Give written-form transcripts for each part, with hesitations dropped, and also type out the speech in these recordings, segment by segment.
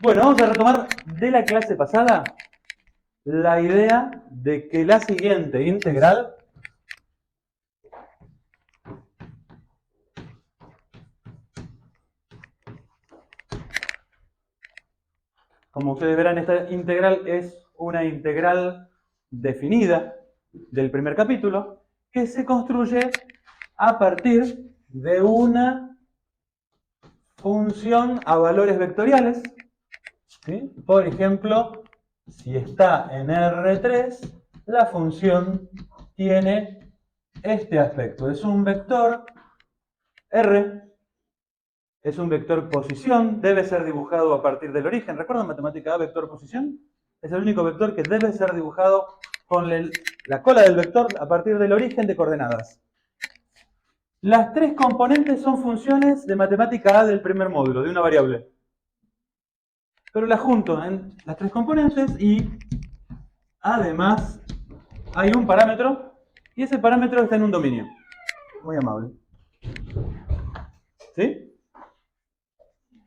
Bueno, vamos a retomar de la clase pasada la idea de que la siguiente integral como ustedes verán, esta integral es una integral definida del primer capítulo que se construye a partir de una función a valores vectoriales. ¿Sí? Por ejemplo, si está en R3, la función tiene este aspecto. Es un vector R, es un vector posición, debe ser dibujado a partir del origen. ¿Recuerdan matemática A, vector posición? Es el único vector que debe ser dibujado con la cola del vector a partir del origen de coordenadas. Las tres componentes son funciones de matemática A del primer módulo, de una variable. Pero las junto en las tres componentes y además hay un parámetro y ese parámetro está en un dominio. Muy amable. ¿Sí?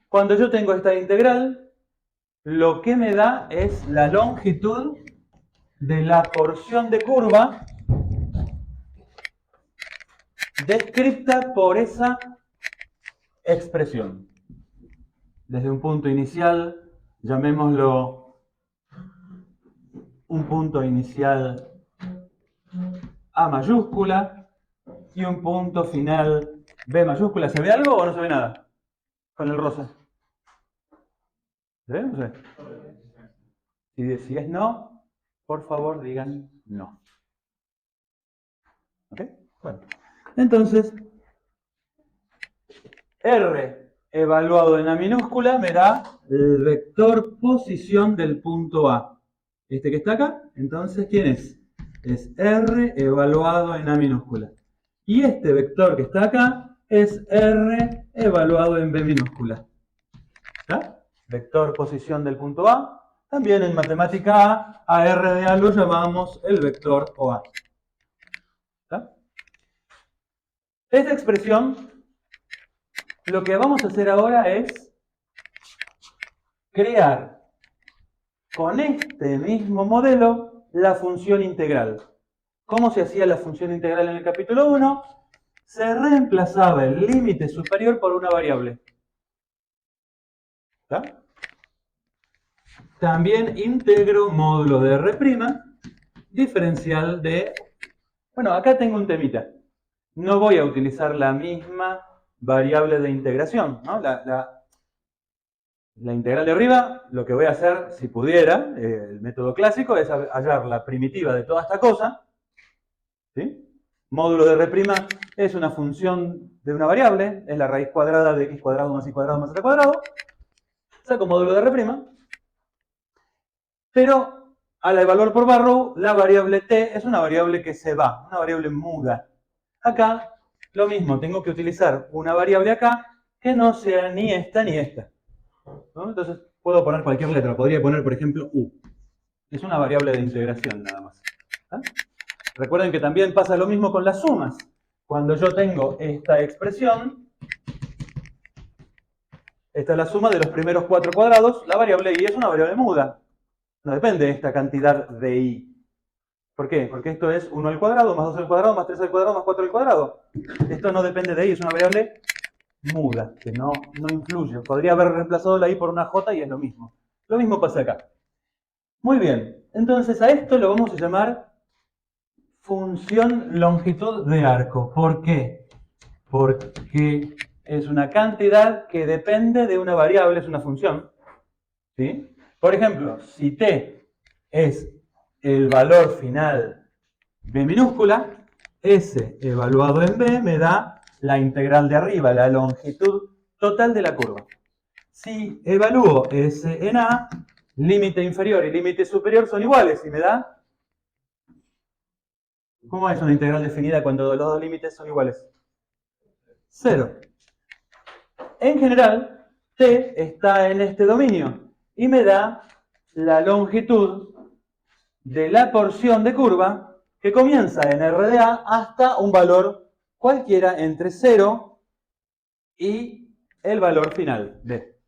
Cuando yo tengo esta integral, lo que me da es la longitud de la porción de curva descrita por esa expresión. Desde un punto inicial, llamémoslo un punto inicial A mayúscula y un punto final B mayúscula. ¿Se ve algo o no se ve nada? Con el rosa. ¿Se ve? No se ve. Si es no, por favor digan no. ¿Ok? Bueno. Entonces, R evaluado en A minúscula me da el vector posición del punto A. Este que está acá, entonces, ¿quién es? Es R evaluado en A minúscula. Y este vector que está acá es R evaluado en B minúscula. ¿Está? Vector posición del punto A. También en matemática A R de A lo llamamos el vector OA. ¿Está? Esta expresión, lo que vamos a hacer ahora es crear con este mismo modelo la función integral. ¿Cómo se hacía la función integral en el capítulo 1? Se reemplazaba el límite superior por una variable. ¿Está? También integro módulo de R' diferencial de... Bueno, acá tengo un temita. No voy a utilizar la misma variable de integración, ¿no? La integral de arriba, lo que voy a hacer, si pudiera, el método clásico, es hallar la primitiva de toda esta cosa. ¿Sí? Módulo de R' es una función de una variable, es la raíz cuadrada de x cuadrado más y cuadrado más z cuadrado. Saco módulo de R', pero al evaluar por Barrow, la variable t es una variable que se va, una variable muda. Acá, lo mismo, tengo que utilizar una variable acá que no sea ni esta ni esta. ¿No? Entonces, puedo poner cualquier letra. Podría poner, por ejemplo, u. Es una variable de integración nada más. ¿Ah? Recuerden que también pasa lo mismo con las sumas. Cuando yo tengo esta expresión, esta es la suma de los primeros 4 cuadrados, la variable i es una variable muda. No depende de esta cantidad de i. ¿Por qué? Porque esto es 1 al cuadrado, más 2 al cuadrado, más 3 al cuadrado, más 4 al cuadrado. Esto no depende de i, es una variable muda, que no influye. Podría haber reemplazado la i por una j y es lo mismo. Lo mismo pasa acá. Muy bien, entonces a esto lo vamos a llamar función longitud de arco. ¿Por qué? Porque es una cantidad que depende de una variable, es una función. ¿Sí? Por ejemplo, si t es el valor final b minúscula, s evaluado en b me da la integral de arriba, la longitud total de la curva. Si evalúo s en a, límite inferior y límite superior son iguales y me da... ¿Cómo es una integral definida cuando los dos límites son iguales? 0. En general, t está en este dominio y me da la longitud de la porción de curva que comienza en R de A hasta un valor cualquiera entre 0 y el valor final, B.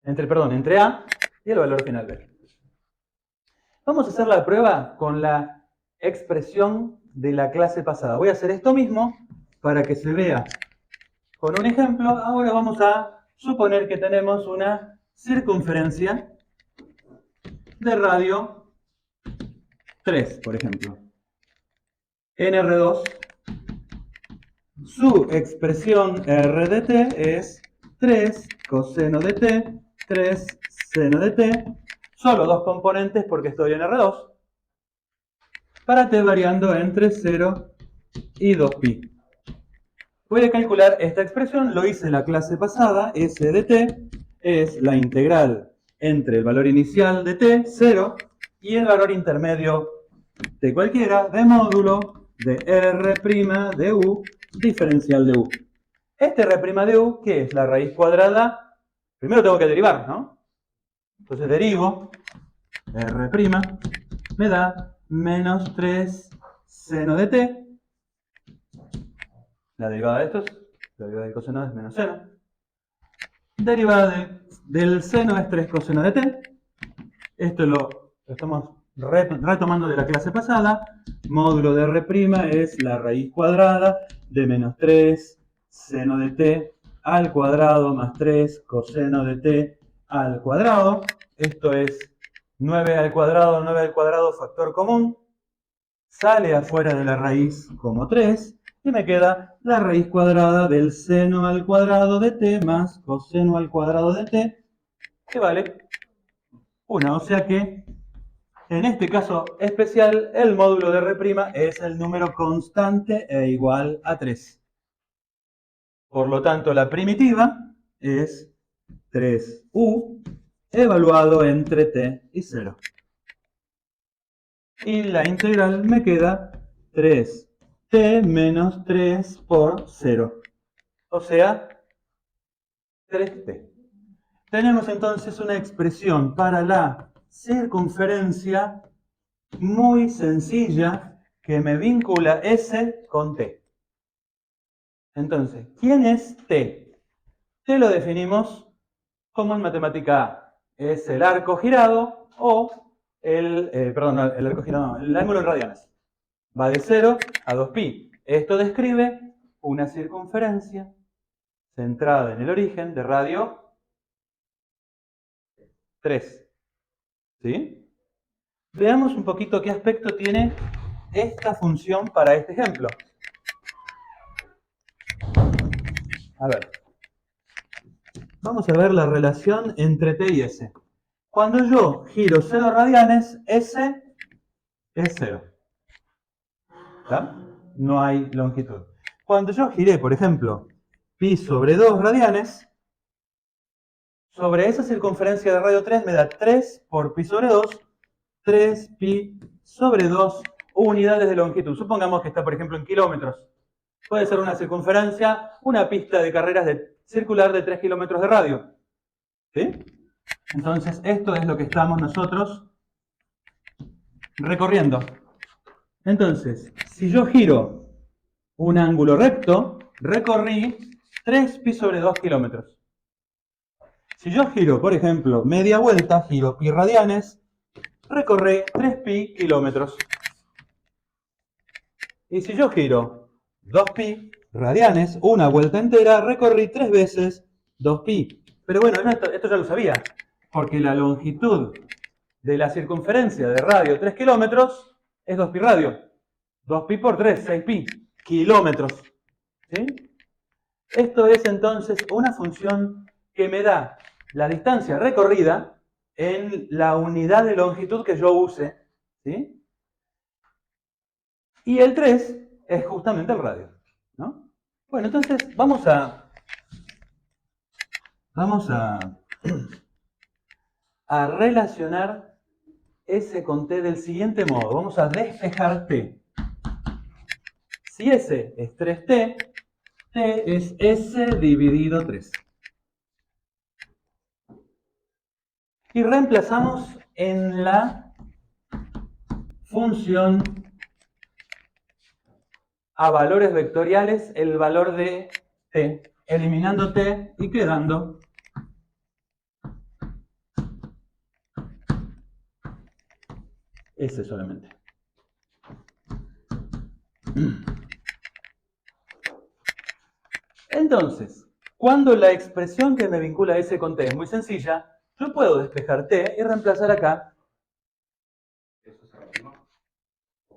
entre A y el valor final B. Vamos a hacer la prueba con la expresión de la clase pasada. Voy a hacer esto mismo para que se vea con un ejemplo. Ahora vamos a suponer que tenemos una circunferencia de radio 3, por ejemplo. NR2, su expresión R de t es 3 coseno de t, 3 seno de t, solo dos componentes porque estoy en R2, para t variando entre 0 y 2pi. Voy a calcular esta expresión, lo hice en la clase pasada, S de t es la integral entre el valor inicial de t, 0, y el valor intermedio de cualquiera, de módulo de R' de u diferencial de u. Este R' de u, ¿qué es? La raíz cuadrada. Primero tengo que derivar, ¿no? Entonces derivo R' me da menos 3 seno de t. La derivada de esto es, la derivada del coseno es menos seno. Derivada del seno es 3 coseno de t. Esto lo estamos retomando de la clase pasada. Módulo de R' es la raíz cuadrada de menos 3 seno de t al cuadrado más 3 coseno de t al cuadrado. Esto es 9 al cuadrado, factor común. Sale afuera de la raíz como 3 y me queda la raíz cuadrada del seno al cuadrado de t más coseno al cuadrado de t, que vale 1. O sea que en este caso especial, el módulo de R' es el número constante e igual a 3. Por lo tanto, la primitiva es 3u evaluado entre t y 0. Y la integral me queda 3t menos 3 por 0. O sea, 3t. Tenemos entonces una expresión para la circunferencia muy sencilla que me vincula S con T. Entonces, ¿quién es T? T lo definimos como en matemática A. Es el arco girado o el arco girado no, el ángulo en radianes. Va de 0 a 2pi. Esto describe una circunferencia centrada en el origen de radio 3. ¿Sí? Veamos un poquito qué aspecto tiene esta función para este ejemplo. A ver. Vamos a ver la relación entre t y s. Cuando yo giro 0 radianes, s es 0. ¿Está? No hay longitud. Cuando yo giré, por ejemplo, pi sobre 2 radianes, sobre esa circunferencia de radio 3 me da 3 por pi sobre 2, 3 pi sobre 2 unidades de longitud. Supongamos que está, por ejemplo, en kilómetros. Puede ser una circunferencia, una pista de carreras circular de 3 kilómetros de radio. ¿Sí? Entonces, esto es lo que estamos nosotros recorriendo. Entonces, si yo giro un ángulo recto, recorrí 3 pi sobre 2 kilómetros. Si yo giro, por ejemplo, media vuelta, giro pi radianes, recorrí 3 pi kilómetros. Y si yo giro 2 pi radianes, una vuelta entera, recorrí 3 veces 2 pi. Pero bueno, esto ya lo sabía, porque la longitud de la circunferencia de radio 3 kilómetros es 2pi radio. 2pi por 3, 6pi kilómetros. ¿Sí? Esto es entonces una función que me da la distancia recorrida en la unidad de longitud que yo use. ¿Sí? Y el 3 es justamente el radio. ¿No? Bueno, entonces vamos a relacionar S con T del siguiente modo. Vamos a despejar T. Si S es 3T, T es S dividido 3. Y reemplazamos en la función a valores vectoriales el valor de T, eliminando T y quedando S solamente. Entonces, cuando la expresión que me vincula S con T es muy sencilla, yo puedo despejar T y reemplazar acá.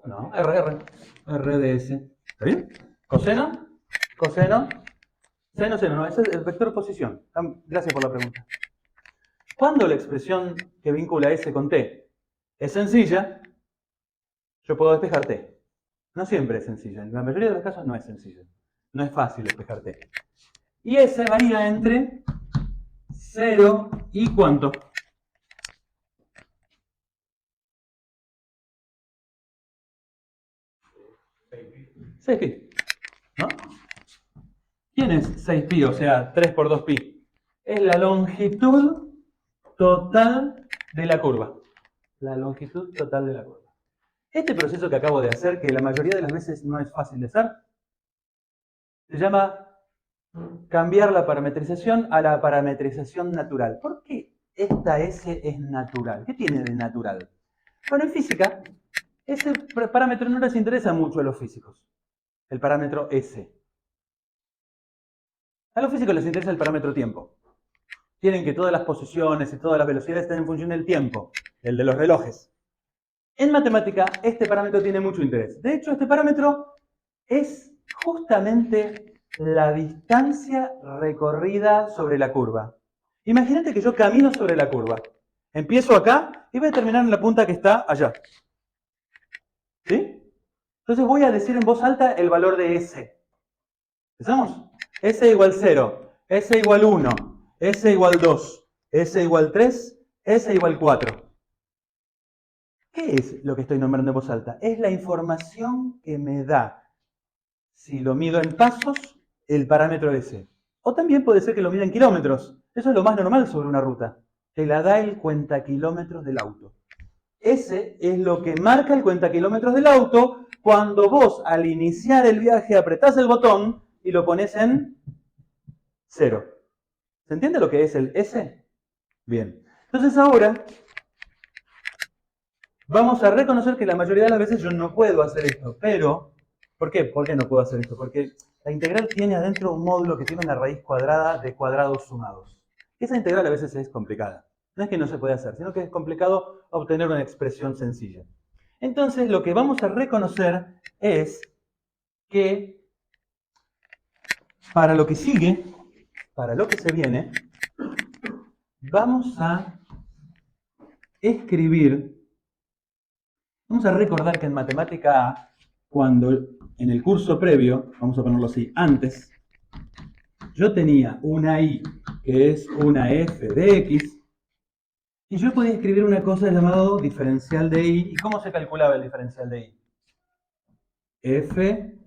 No, R de S. ¿Está bien? Coseno, coseno, seno, seno. No, ese es el vector posición. Gracias por la pregunta. Cuando la expresión que vincula S con T es sencilla, yo puedo despejar T. No siempre es sencilla. En la mayoría de los casos no es sencilla. No es fácil despejar T. Y S varía entre 0 y ¿cuánto? 6pi. ¿No? ¿Quién es 6pi? O sea, 3 por 2pi. Es la longitud total de la curva. La longitud total de la curva. Este proceso que acabo de hacer, que la mayoría de las veces no es fácil de hacer, se llama cambiar la parametrización a la parametrización natural. ¿Por qué esta S es natural? ¿Qué tiene de natural? Bueno, en física, ese parámetro no les interesa mucho a los físicos. El parámetro S. A los físicos les interesa el parámetro tiempo. Quieren que todas las posiciones y todas las velocidades estén en función del tiempo, el de los relojes. En matemática, este parámetro tiene mucho interés. De hecho, este parámetro es justamente la distancia recorrida sobre la curva. Imagínate que yo camino sobre la curva. Empiezo acá y voy a terminar en la punta que está allá. ¿Sí? Entonces voy a decir en voz alta el valor de S. ¿Empezamos? S igual 0, S igual 1, S igual 2, S igual 3, S igual 4. ¿Qué es lo que estoy nombrando en voz alta? Es la información que me da, si lo mido en pasos, el parámetro S. O también puede ser que lo mida en kilómetros. Eso es lo más normal sobre una ruta. Te la da el cuentakilómetros del auto. S es lo que marca el cuentakilómetros del auto cuando vos al iniciar el viaje apretás el botón y lo pones en 0. ¿Se entiende lo que es el S? Bien. Entonces ahora vamos a reconocer que la mayoría de las veces yo no puedo hacer esto, pero ¿por qué? ¿Por qué no puedo hacer esto? Porque la integral tiene adentro un módulo que tiene una raíz cuadrada de cuadrados sumados. Esa integral a veces es complicada. No es que no se puede hacer, sino que es complicado obtener una expresión sencilla. Entonces lo que vamos a reconocer es que para lo que sigue, para lo que se viene, vamos a escribir. Vamos a recordar que en matemática A, cuando en el curso previo, vamos a ponerlo así, antes, yo tenía una y que es una f de x, y yo podía escribir una cosa llamada diferencial de y. ¿Y cómo se calculaba el diferencial de y? F'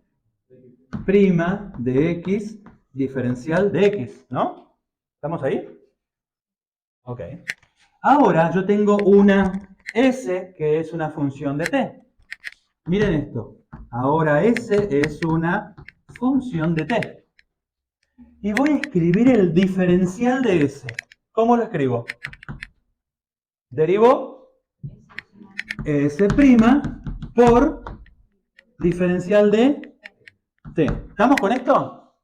de x diferencial de x, ¿no? ¿Estamos ahí? Ok. Ahora yo tengo una s que es una función de t. Miren esto. Ahora S es una función de t. Y voy a escribir el diferencial de S. ¿Cómo lo escribo? Derivo S' por diferencial de t. ¿Estamos con esto?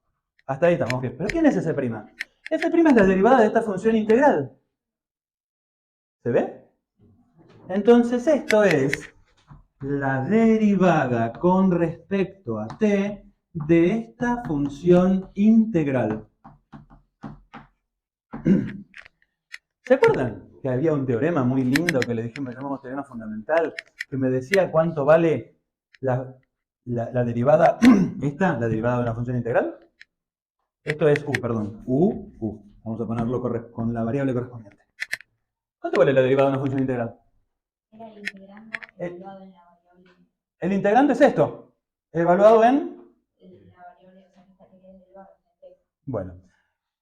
Hasta ahí estamos bien. ¿Pero quién es S'? S' es la derivada de esta función integral. ¿Se ve? Entonces esto es la derivada con respecto a t de esta función integral. ¿Se acuerdan que había un teorema muy lindo que le dijimos, llamamos teorema fundamental, que me decía cuánto vale la derivada, la derivada de una función integral? Esto es perdón, u. Vamos a ponerlo con la variable correspondiente. ¿Cuánto vale la derivada de una función integral? Era el integrando evaluado en la variable. El integrante es esto, evaluado en La variable, o sea, que está derivada en el t. Bueno,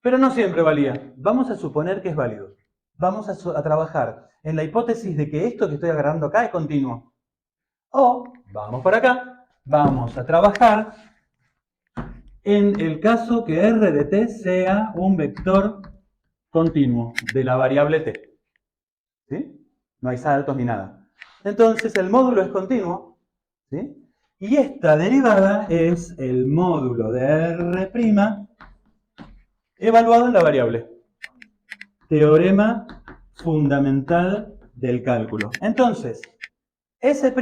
pero no siempre valía. Vamos a suponer que es válido. Vamos a trabajar en la hipótesis de que esto que estoy agarrando acá es continuo. O, vamos por acá, vamos a trabajar en el caso que r de t sea un vector continuo de la variable t. ¿Sí? No hay saltos ni nada. Entonces el módulo es continuo, ¿sí? Y esta derivada es el módulo de R' evaluado en la variable. Teorema fundamental del cálculo. Entonces, S'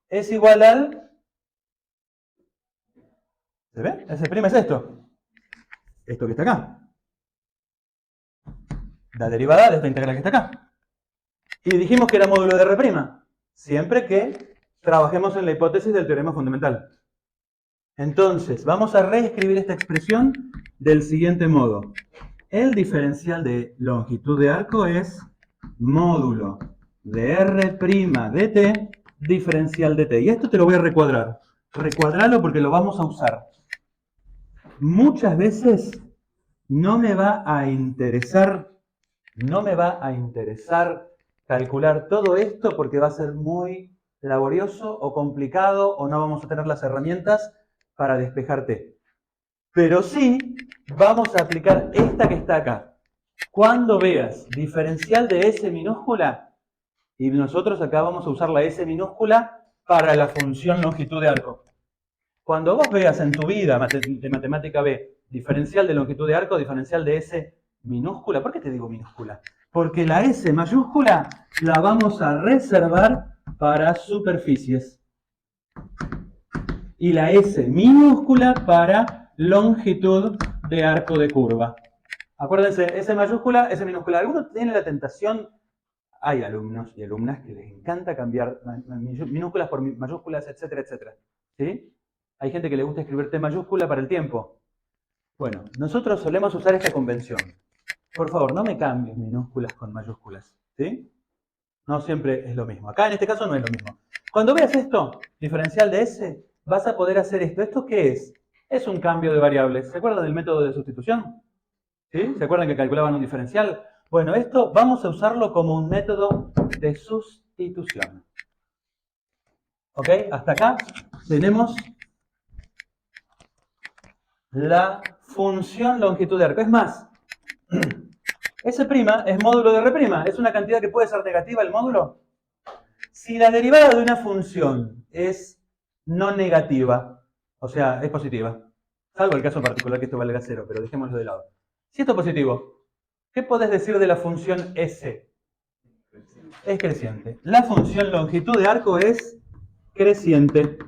es igual al... ¿Se ve? S' es esto. Esto que está acá. La derivada de esta integral que está acá. Y dijimos que era módulo de R', siempre que trabajemos en la hipótesis del teorema fundamental. Entonces, vamos a reescribir esta expresión del siguiente modo. El diferencial de longitud de arco es módulo de R' de t diferencial de t. Y esto te lo voy a recuadrar. Recuadralo porque lo vamos a usar. Muchas veces no me va a interesar calcular todo esto porque va a ser muy laborioso o complicado o no vamos a tener las herramientas para despejarte. Pero sí vamos a aplicar esta que está acá. Cuando veas diferencial de S minúscula, y nosotros acá vamos a usar la S minúscula para la función longitud de arco. Cuando vos veas en tu vida de matemática B, diferencial de longitud de arco, diferencial de S minúscula, ¿por qué te digo minúscula? Porque la S mayúscula la vamos a reservar para superficies. Y la S minúscula para longitud de arco de curva. Acuérdense, S mayúscula, S minúscula. ¿Alguno tiene la tentación? Hay alumnos y alumnas que les encanta cambiar minúsculas por mayúsculas, etcétera, etcétera. ¿Sí? Hay gente que le gusta escribir T mayúscula para el tiempo. Bueno, nosotros solemos usar esta convención. Por favor, no me cambies minúsculas con mayúsculas. ¿Sí? No siempre es lo mismo. Acá en este caso no es lo mismo. Cuando veas esto, diferencial de S, vas a poder hacer esto. ¿Esto qué es? Es un cambio de variables. ¿Se acuerdan del método de sustitución? ¿Sí? ¿Se acuerdan que calculaban un diferencial? Bueno, esto vamos a usarlo como un método de sustitución. ¿Ok? Hasta acá tenemos la función longitud de arco. Es más, S' es módulo de R'. Es una cantidad que puede ser negativa el módulo. Si la derivada de una función es no negativa, o sea, es positiva, salvo el caso particular que esto valga 0, pero dejémoslo de lado. Si esto es positivo, ¿qué podés decir de la función S? Es creciente. La función longitud de arco es creciente.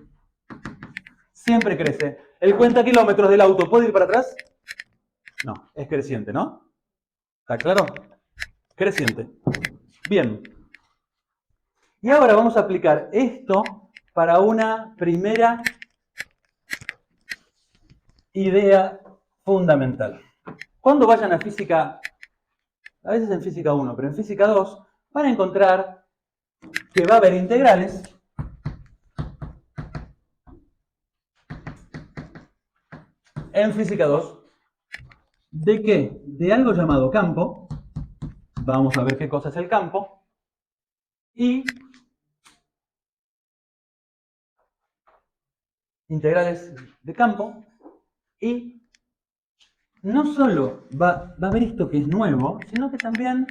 Siempre crece. ¿El cuenta kilómetros del auto puede ir para atrás? No, es creciente, ¿no? ¿Está claro? Creciente. Bien. Y ahora vamos a aplicar esto para una primera idea fundamental. Cuando vayan a física, a veces en física 1, pero en física 2, van a encontrar que va a haber integrales en física 2. ¿De qué? De algo llamado campo. Vamos a ver qué cosa es el campo. Y integrales de campo. Y no solo va a haber esto que es nuevo, sino que también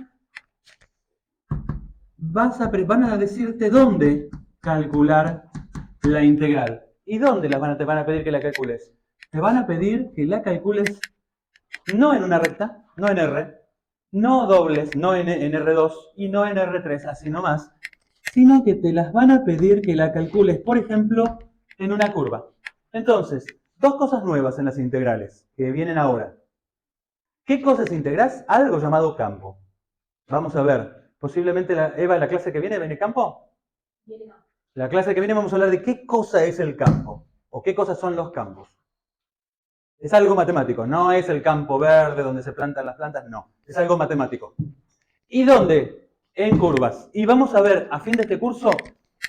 van a decirte dónde calcular la integral. ¿Y dónde te van a pedir que la calcules? Te van a pedir que la calcules no en una recta, no en R, no dobles, no en R2 y no en R3, así nomás, sino que te las van a pedir que la calcules, por ejemplo, en una curva. Entonces, dos cosas nuevas en las integrales que vienen ahora. ¿Qué cosas integrás? Algo llamado campo. Vamos a ver. Posiblemente, Eva, en la clase que viene campo. La clase que viene vamos a hablar de qué cosa es el campo o qué cosas son los campos. Es algo matemático, no es el campo verde donde se plantan las plantas, no. Es algo matemático. ¿Y dónde? En curvas. Y vamos a ver a fin de este curso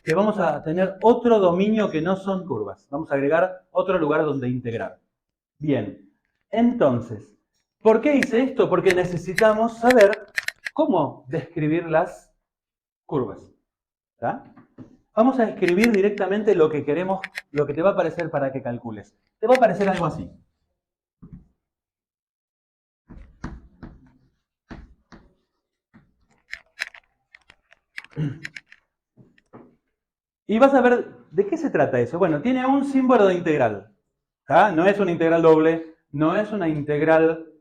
que vamos a tener otro dominio que no son curvas. Vamos a agregar otro lugar donde integrar. Bien, entonces, ¿por qué hice esto? Porque necesitamos saber cómo describir las curvas. ¿Está? Vamos a escribir directamente lo que queremos, lo que te va a aparecer para que calcules. Te va a aparecer algo así. Y vas a ver de qué se trata eso. Bueno, tiene un símbolo de integral. ¿Tá? No es una integral doble, no es una integral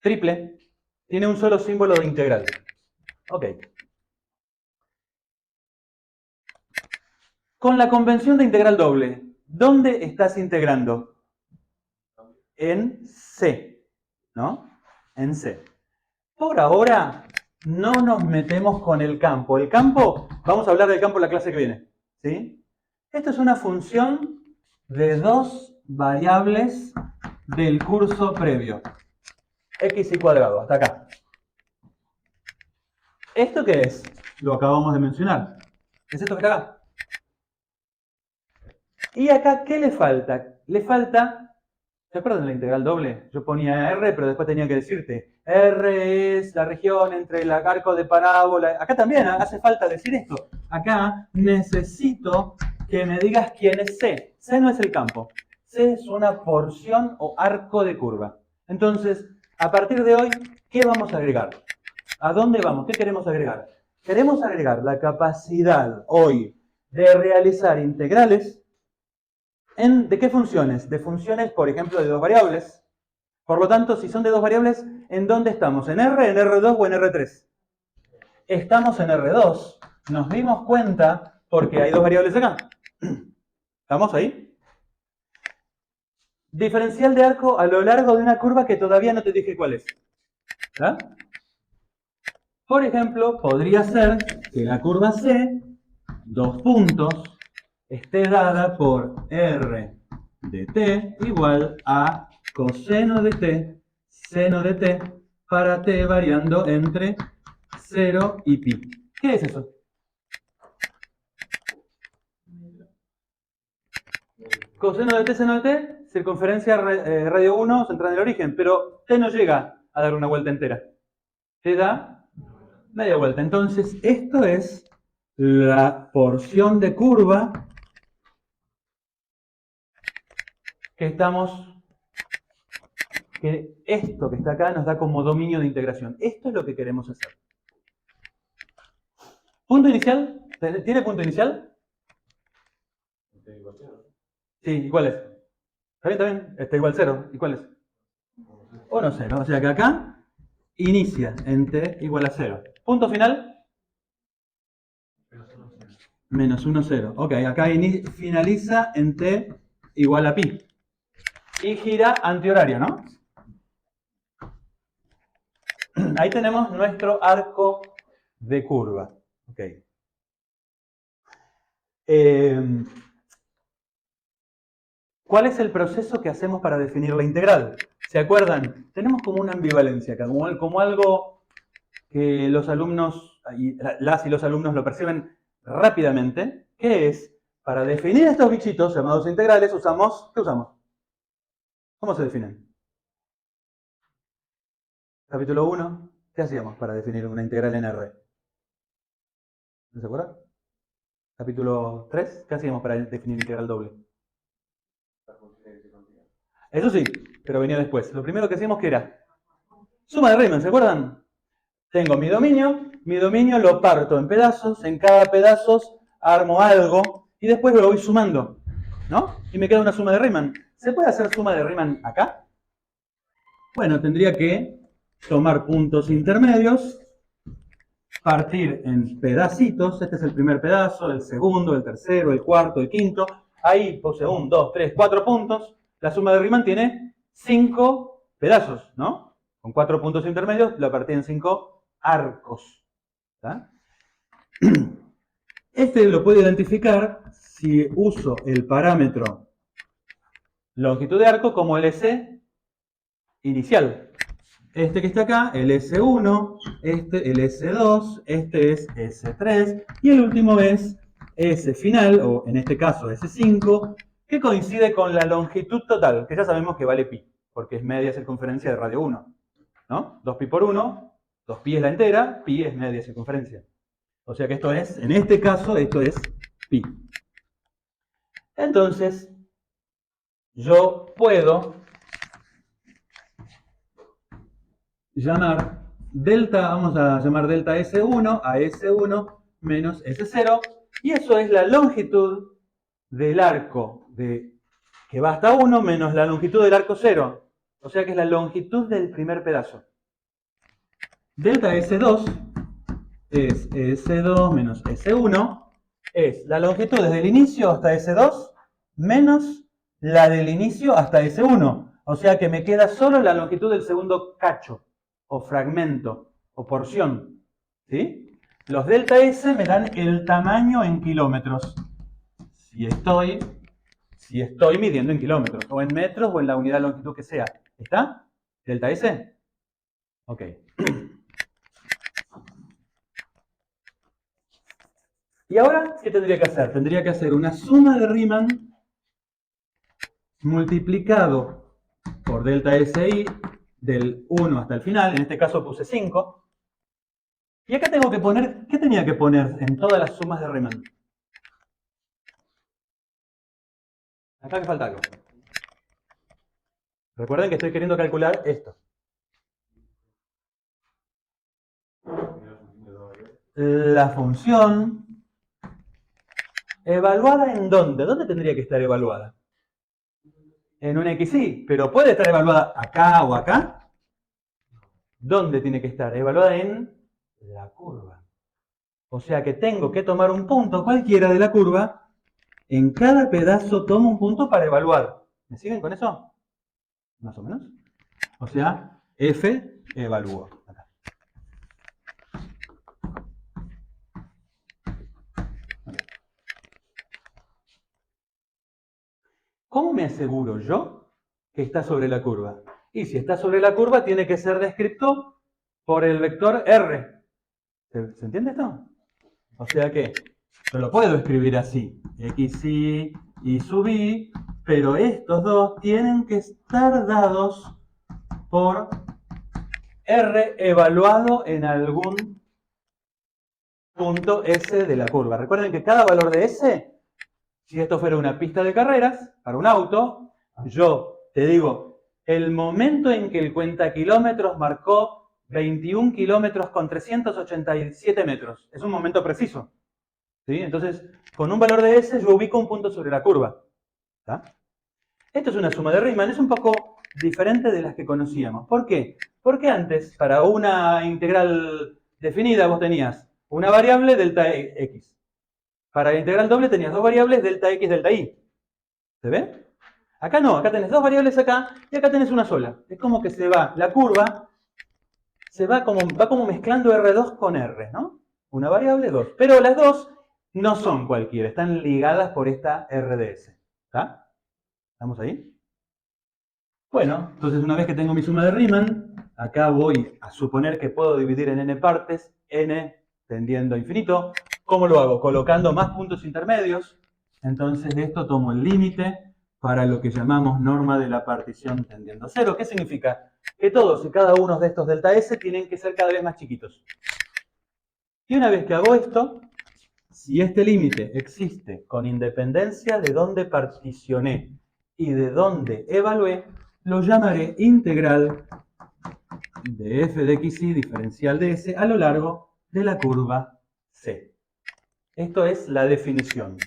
triple, tiene un solo símbolo de integral. Ok. Con la convención de integral doble, ¿dónde estás integrando? En C, ¿no? En C. Por ahora, no nos metemos con el campo. El campo, vamos a hablar del campo en la clase que viene, ¿sí? Esto es una función de dos variables del curso previo. X y cuadrado, hasta acá. ¿Esto qué es? Lo acabamos de mencionar. ¿Es esto que está acá? Y acá, ¿qué le falta? Le falta, ¿se acuerdan de la integral doble? Yo ponía R, pero después tenía que decirte, R es la región entre el arco de parábola. Acá también hace falta decir esto. Acá necesito que me digas quién es C. C no es el campo. C es una porción o arco de curva. Entonces, a partir de hoy, ¿qué vamos a agregar? ¿A dónde vamos? ¿Qué queremos agregar? Queremos agregar la capacidad hoy de realizar integrales. ¿De qué funciones? De funciones, por ejemplo, de dos variables. Por lo tanto, si son de dos variables, ¿en dónde estamos? ¿En R, en R2 o en R3? Estamos en R2. Nos dimos cuenta porque hay dos variables acá. ¿Estamos ahí? Diferencial de arco a lo largo de una curva que todavía no te dije cuál es. ¿Ah? Por ejemplo, podría ser que la curva C, dos puntos, esté dada por R de t igual a coseno de t, seno de t, para t variando entre 0 y pi. ¿Qué es eso? Coseno de t, seno de t, circunferencia radio 1, central del origen, pero t no llega a dar una vuelta entera. Te da media vuelta. Entonces, esto es la porción de curva que que esto que está acá nos da como dominio de integración. Esto es lo que queremos hacer. ¿Punto inicial? ¿Tiene punto inicial? Sí, ¿y cuál es? ¿Está bien? ¿Está bien? Está igual 0. ¿Y cuál es? 1, 0. O sea que acá inicia en t igual a 0. ¿Punto final? Menos 1, 0. Ok, acá finaliza en t igual a pi. Y gira antihorario, ¿no? Ahí tenemos nuestro arco de curva. Ok. ¿Cuál es el proceso que hacemos para definir la integral? ¿Se acuerdan? Tenemos como una ambivalencia acá, como algo que los alumnos, las y los alumnos lo perciben rápidamente, que es, para definir estos bichitos llamados integrales, ¿qué usamos? ¿Cómo se definen? Capítulo 1, ¿qué hacíamos para definir una integral en R? ¿No se acuerdan? Capítulo 3, ¿qué hacíamos para definir integral doble? Eso sí, pero venía después. Lo primero que hacíamos, ¿qué era? Suma de Riemann, ¿se acuerdan? Tengo mi dominio lo parto en pedazos, en cada pedazo armo algo y después lo voy sumando, ¿no? Y me queda una suma de Riemann. ¿Se puede hacer suma de Riemann acá? Bueno, tendría que tomar puntos intermedios, partir en pedacitos, este es el primer pedazo, el segundo, el tercero, el cuarto, el quinto, ahí posee 1, 2, 3, 4 puntos, la suma de Riemann tiene 5 pedazos, ¿no? Con 4 puntos intermedios la partí en 5 arcos. ¿Tá? Este lo puedo identificar si uso el parámetro longitud de arco como el S inicial. Este que está acá, el S1, este el S2, este es S3 y el último es S final, o en este caso S5, que coincide con la longitud total, que ya sabemos que vale pi, porque es media circunferencia de radio 1. ¿No? 2pi por 1, 2pi es la entera, pi es media circunferencia. O sea que esto es, en este caso, esto es pi. Entonces, yo puedo llamar delta, vamos a llamar delta S1 a S1 menos S0, Y eso es la longitud del arco que va hasta 1 menos la longitud del arco 0. O sea que es la longitud del primer pedazo. Delta S2 es S2 menos S1. Es la longitud desde el inicio hasta S2 menos la del inicio hasta S1. O sea que me queda solo la longitud del segundo cacho, o fragmento, o porción. ¿Sí? Los delta S me dan el tamaño en kilómetros. Si estoy midiendo en kilómetros, o en metros, o en la unidad de longitud que sea. ¿Está? ¿Delta S? Ok. ¿Y ahora qué tendría que hacer? Tendría que hacer una suma de Riemann multiplicado por delta SI del 1 hasta el final. En este caso puse 5. Y acá tengo que poner, ¿qué tenía que poner en todas las sumas de Riemann? Acá me falta algo. Recuerden que estoy queriendo calcular esto. La función evaluada ¿en dónde? ¿Dónde tendría que estar evaluada? En un XY, pero puede estar evaluada acá o acá. ¿Dónde tiene que estar? Evaluada en la curva. O sea que tengo que tomar un punto cualquiera de la curva. En cada pedazo tomo un punto para evaluar. ¿Me siguen con eso? Más o menos. O sea, F evalúo. Acá. ¿Cómo me aseguro yo que está sobre la curva? Y si está sobre la curva, tiene que ser descrito por el vector R. ¿Se entiende esto? O sea que yo lo puedo escribir así. XY y sub y, pero estos dos tienen que estar dados por R evaluado en algún punto S de la curva. Recuerden que cada valor de S, si esto fuera una pista de carreras, para un auto, yo te digo, el momento en que el cuentakilómetros marcó 21 kilómetros con 387 metros. Es un momento preciso. ¿Sí? Entonces, con un valor de S, yo ubico un punto sobre la curva. ¿Está? Esto es una suma de Riemann, es un poco diferente de las que conocíamos. ¿Por qué? Porque antes, para una integral definida, vos tenías una variable delta x. Para la integral doble tenías dos variables delta x, delta y. ¿Se ve? Acá no, acá tenés dos variables acá y acá tenés una sola. Es como que se va, la curva va como mezclando R2 con R, ¿no? Una variable, dos. Pero las dos no son cualquiera, están ligadas por esta RDS. ¿Está? ¿Estamos ahí? Bueno, entonces una vez que tengo mi suma de Riemann, acá voy a suponer que puedo dividir en n partes, n tendiendo a infinito. ¿Cómo lo hago? Colocando más puntos intermedios. Entonces de esto tomo el límite para lo que llamamos norma de la partición tendiendo a cero. ¿Qué significa? Que todos y cada uno de estos delta S tienen que ser cada vez más chiquitos. Y una vez que hago esto, si este límite existe con independencia de dónde particioné y de dónde evalué, lo llamaré integral de f de xy diferencial de s a lo largo de la curva C. Esto es la definición.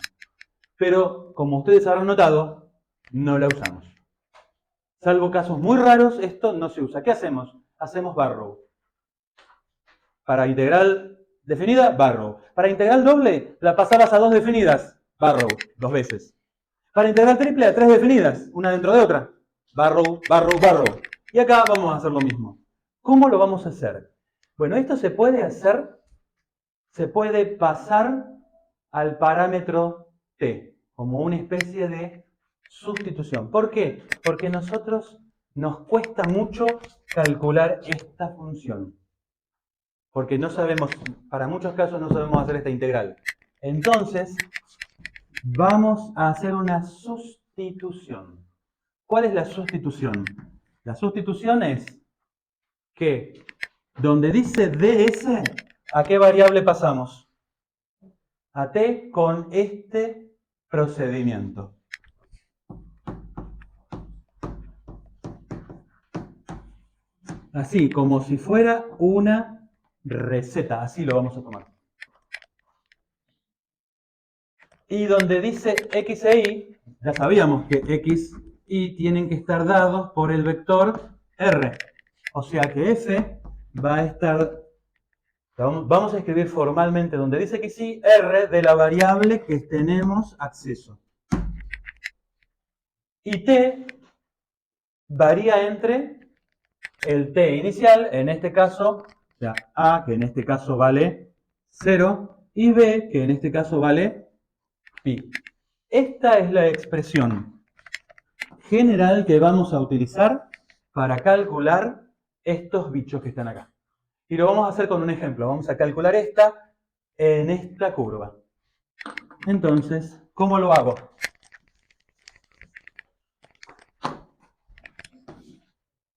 Pero, como ustedes habrán notado, no la usamos. Salvo casos muy raros, esto no se usa. ¿Qué hacemos? Hacemos Barrow. Para integral definida, Barrow. Para integral doble, la pasabas a dos definidas, Barrow, dos veces. Para integral triple, a tres definidas, una dentro de otra. Barrow, Barrow, Barrow. Y acá vamos a hacer lo mismo. ¿Cómo lo vamos a hacer? Bueno, esto se puede hacer, se puede pasar al parámetro t, como una especie de sustitución. ¿Por qué? Porque nosotros nos cuesta mucho calcular esta función. Porque no sabemos, para muchos casos no sabemos hacer esta integral. Entonces, vamos a hacer una sustitución. ¿Cuál es la sustitución? La sustitución es que donde dice ds, ¿a qué variable pasamos? A t con este procedimiento. Así, como si fuera una receta. Así lo vamos a tomar. Y donde dice x e y, ya sabíamos que x y tienen que estar dados por el vector r. O sea que f va a estar, vamos a escribir formalmente donde dice x y, r de la variable que tenemos acceso. Y t varía entre el t inicial, en este caso, o sea, a, que en este caso vale 0, y b, que en este caso vale pi. Esta es la expresión general que vamos a utilizar para calcular estos bichos que están acá. Y lo vamos a hacer con un ejemplo. Vamos a calcular esta en esta curva. Entonces, ¿cómo lo hago?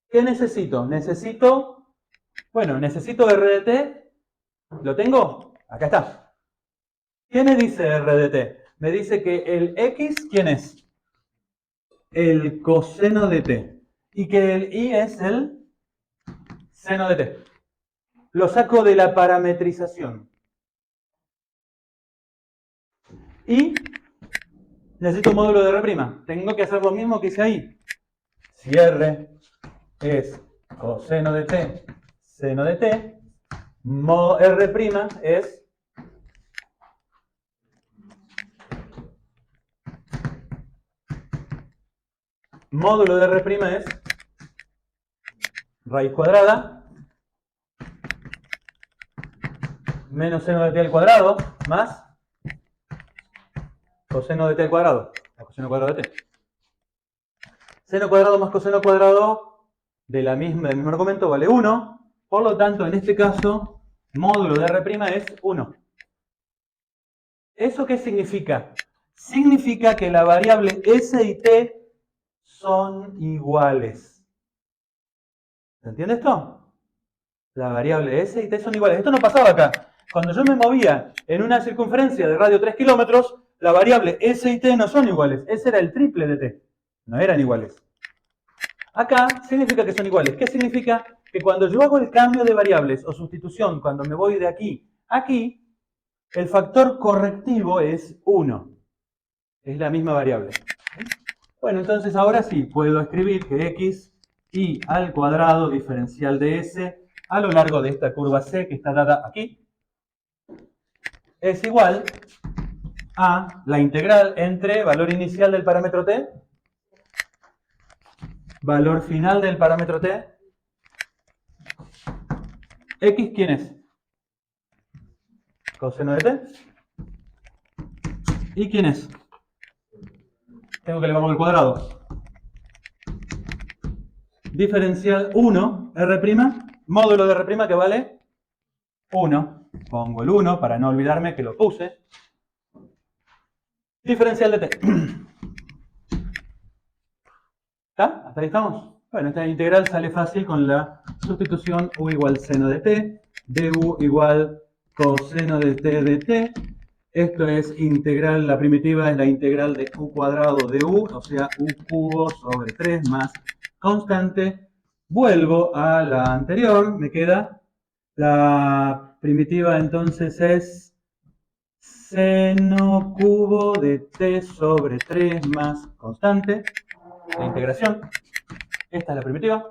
¿Qué necesito? Necesito r de t. ¿Lo tengo? Acá está. ¿Qué me dice r de t? Me dice que el x, ¿quién es? El coseno de t. Y que el y es el seno de t. Lo saco de la parametrización. Y necesito un módulo de r'. Tengo que hacer lo mismo que hice ahí. Si r es coseno de t, seno de t, r' es módulo de r' es raíz cuadrada menos seno de t al cuadrado más coseno de t al cuadrado, la coseno cuadrado de t. Seno cuadrado más coseno cuadrado del mismo argumento vale 1. Por lo tanto, en este caso, módulo de r' es 1. ¿Eso qué significa? Significa que la variable s y t son iguales. ¿Se entiende esto? La variable s y t son iguales. Esto no pasaba acá. Cuando yo me movía en una circunferencia de radio 3 kilómetros, la variable s y t no son iguales. Ese era el triple de t. No eran iguales. Acá significa que son iguales. ¿Qué significa? Que cuando yo hago el cambio de variables o sustitución, cuando me voy de aquí a aquí, el factor correctivo es 1. Es la misma variable. Bueno, entonces ahora sí puedo escribir que x y al cuadrado diferencial de s a lo largo de esta curva c que está dada aquí es igual a la integral entre valor inicial del parámetro t, valor final del parámetro t. ¿X quién es? Coseno de t. ¿Y quién es? Tengo que elevarlo al cuadrado. Diferencial 1, r', módulo de r' que vale 1. Pongo el 1 para no olvidarme que lo puse. Diferencial de t. ¿Está? ¿Hasta ahí estamos? Bueno, esta integral sale fácil con la sustitución u igual seno de t, du igual coseno de t de t. Esto es integral, la primitiva es la integral de u cuadrado de u, o sea, u cubo sobre 3 más constante. Vuelvo a la anterior, me queda la primitiva entonces es seno cubo de t sobre 3 más constante. La integración. Esta es la primitiva.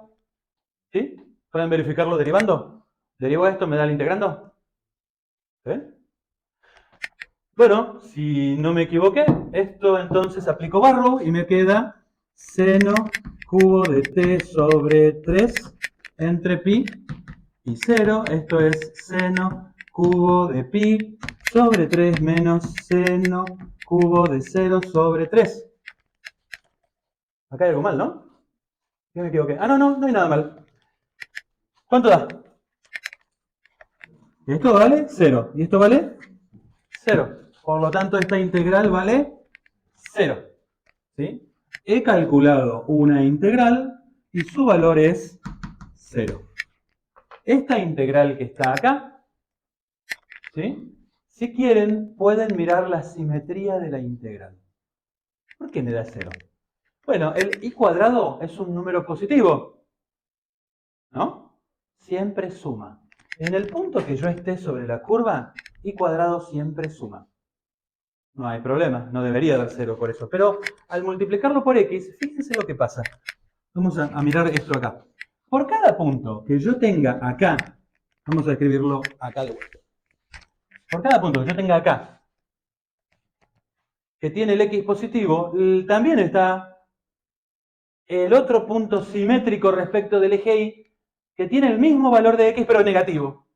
¿Sí? ¿Pueden verificarlo derivando? ¿Derivo esto? ¿Me da el integrando? ¿Sí? Bueno, si no me equivoqué, esto entonces aplico Barrow y me queda seno cubo de t sobre 3 entre pi y 0. Esto es seno cubo de pi sobre 3 menos seno cubo de 0 sobre 3. Acá hay algo mal, ¿no? ¿Qué me equivoqué? Ah, no hay nada mal. ¿Cuánto da? Esto vale 0. ¿Y esto vale? 0. Por lo tanto, esta integral vale 0. ¿Sí? He calculado una integral y su valor es 0. Esta integral que está acá, ¿sí? Si quieren, pueden mirar la simetría de la integral. ¿Por qué me da 0? Bueno, el y cuadrado es un número positivo, ¿no? Siempre suma. En el punto que yo esté sobre la curva, y cuadrado siempre suma. No hay problema, no debería dar 0 por eso. Pero al multiplicarlo por x, fíjense lo que pasa. Vamos a mirar esto acá. Por cada punto que yo tenga acá, vamos a escribirlo acá de vuelta. Por cada punto que yo tenga acá, que tiene el x positivo, también está el otro punto simétrico respecto del eje y, que tiene el mismo valor de x pero negativo.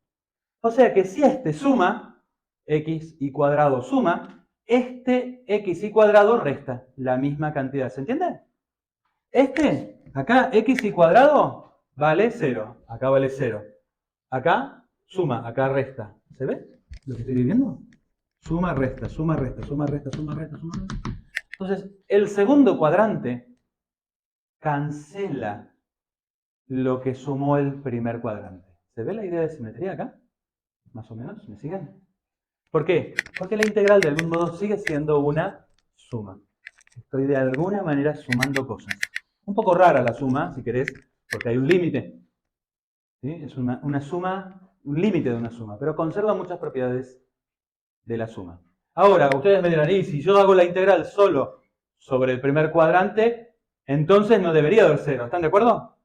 O sea que si este suma, x y cuadrado suma, este x y cuadrado resta la misma cantidad. ¿Se entiende? Acá x y cuadrado vale 0. Acá vale 0. Acá suma, acá resta. ¿Se ve lo que estoy viviendo? Suma, resta, suma, resta, suma, resta, suma, resta, suma, resta. Entonces, el segundo cuadrante cancela lo que sumó el primer cuadrante. ¿Se ve la idea de simetría acá? Más o menos, ¿me siguen? ¿Por qué? Porque la integral de algún modo sigue siendo una suma. Estoy de alguna manera sumando cosas. Un poco rara la suma, si querés, porque hay un límite. ¿Sí? Es una suma, un límite de una suma, pero conserva muchas propiedades de la suma. Ahora, ustedes me dirán, y si yo hago la integral solo sobre el primer cuadrante, entonces no debería dar 0. ¿Están de acuerdo?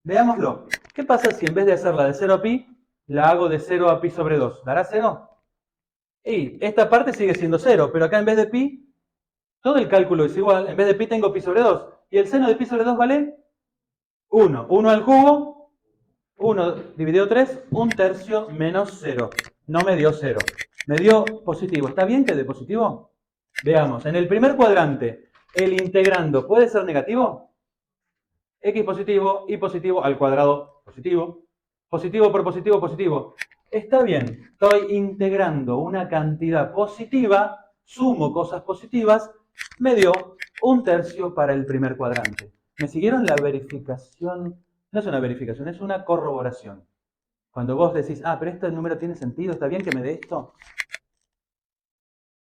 Veámoslo. ¿Qué pasa si en vez de hacerla de 0 a pi, la hago de 0 a pi sobre 2? ¿Dará 0? Y esta parte sigue siendo 0, pero acá en vez de pi, todo el cálculo es igual. En vez de pi tengo pi sobre 2. ¿Y el seno de pi sobre 2 vale? 1. 1 al cubo, 1 dividido 3, 1/3 menos 0. No me dio 0. Me dio positivo. ¿Está bien que de positivo? Veamos. En el primer cuadrante, el integrando puede ser negativo. X positivo, y positivo al cuadrado positivo. Positivo por positivo, positivo. Está bien. Estoy integrando una cantidad positiva, sumo cosas positivas, me dio 1/3 para el primer cuadrante. ¿Me siguieron? La verificación? No es una verificación, es una corroboración. Cuando vos decís, pero este número tiene sentido, ¿está bien que me dé esto?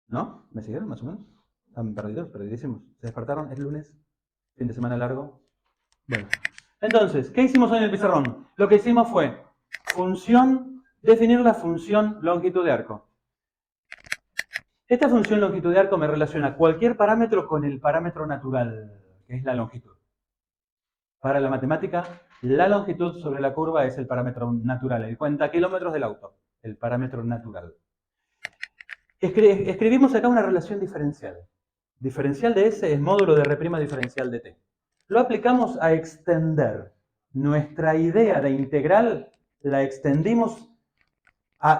¿No? ¿Me siguieron más o menos? ¿Están perdidos? Perdidísimos. ¿Se despertaron? ¿Es lunes? ¿Fin de semana largo? Bueno. Entonces, ¿qué hicimos hoy en el pizarrón? Lo que hicimos fue definir la función longitud de arco. Esta función longitud de arco me relaciona cualquier parámetro con el parámetro natural, que es la longitud. Para la matemática, la longitud sobre la curva es el parámetro natural, el cuenta kilómetros del auto, el parámetro natural. Escribimos acá una relación diferencial. Diferencial de S es módulo de R' diferencial de T. Lo aplicamos a extender. Nuestra idea de integral la extendimos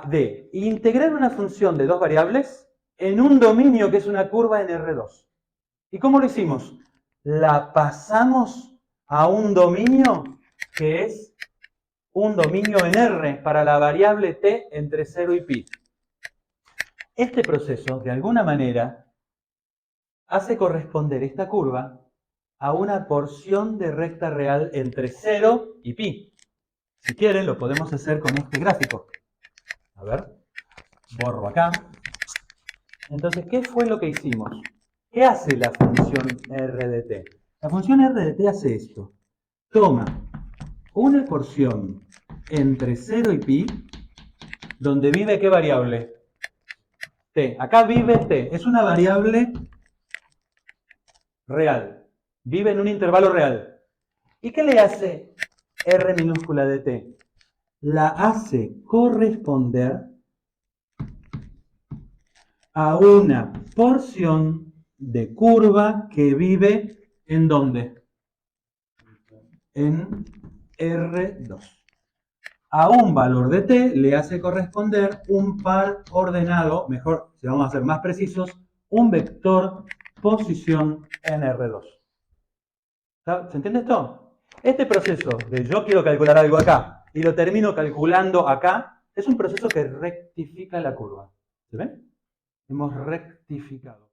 de integrar una función de dos variables en un dominio que es una curva en R2. ¿Y cómo lo hicimos? La pasamos a un dominio que es un dominio en R para la variable t entre 0 y pi. Este proceso, de alguna manera, hace corresponder esta curva a una porción de recta real entre 0 y pi. Si quieren, lo podemos hacer con este gráfico. A ver, borro acá. Entonces, ¿qué fue lo que hicimos? ¿Qué hace la función r de t? La función r de t hace esto. Toma una porción entre 0 y pi, donde vive ¿qué variable? T. Acá vive t. Es una variable real. Vive en un intervalo real. ¿Y qué le hace r minúscula de t? La hace corresponder a una porción de curva que vive ¿en dónde? En R2. A un valor de t le hace corresponder un par ordenado, mejor, si vamos a ser más precisos, un vector posición en R2. ¿Se entiende esto? Este proceso de yo quiero calcular algo acá y lo termino calculando acá, es un proceso que rectifica la curva. ¿Se ven? Hemos rectificado.